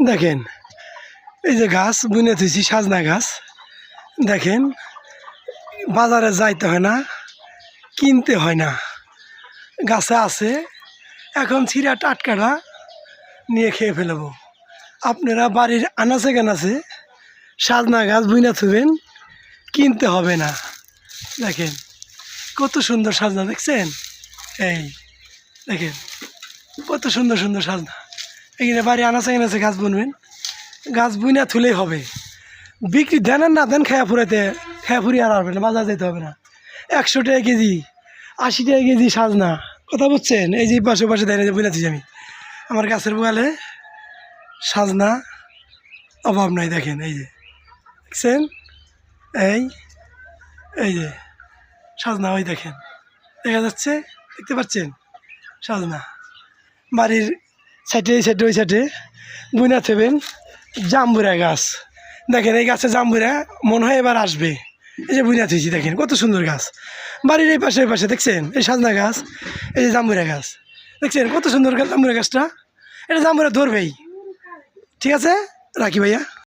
দেখেন এই যে গাছ বুনে থুইছি সাজনা গাছ। দেখেন বাজারে যাইতে হয় না, কিনতে হয় না, গাছে আছে। এখন ছিঁড়া টাটকাটা নিয়ে খেয়ে ফেলবো। আপনারা বাড়ির আনাচে কানাচে সাজনা গাছ বুনে থুবেন, কিনতে হবে না। দেখেন কত সুন্দর সাজনা, দেখছেন? এই দেখেন কত সুন্দর সুন্দর সাজনা। এখানে বাড়ি আনাচে কানাচে গাছ বুনবেন, গাছ বুনা থুলেই হবে। বিক্রি দেন আর না দেন, খেয়া ফুরিয়ে আর আসবে না, বাজার যেতে হবে না। 100 টাকা কেজি, 80 টাকা কেজি সাজনা, কথা বুঝছেন? এই যে পাশে পাশে দেয় বুঝাচ্ছি আমি, আমার গাছের বগালে সাজনা অভাব নাই। দেখেন এই যে দেখছেন, এই এই যে সাজনা, ওই দেখেন দেখা যাচ্ছে, দেখতে পাচ্ছেন সাজনা। বাড়ির সাইডে এই সাইডে ওই সাইডে বুনা থেবেন। জাম্বুরা গাছ, দেখেন এই গাছে জাম্বুরা মনে হয় এবার আসবে। এই যে বুনা থুইছি, দেখেন কত সুন্দর গাছ। বাড়ির এই পাশে দেখছেন এই সাজনা গাছ, এই যে জাম্বুরা গাছ, দেখছেন কত সুন্দর গাছ জাম্বুরা গাছটা। এটা জাম্বুরা ধরবেই। ঠিক আছে, রাখি ভাইয়া।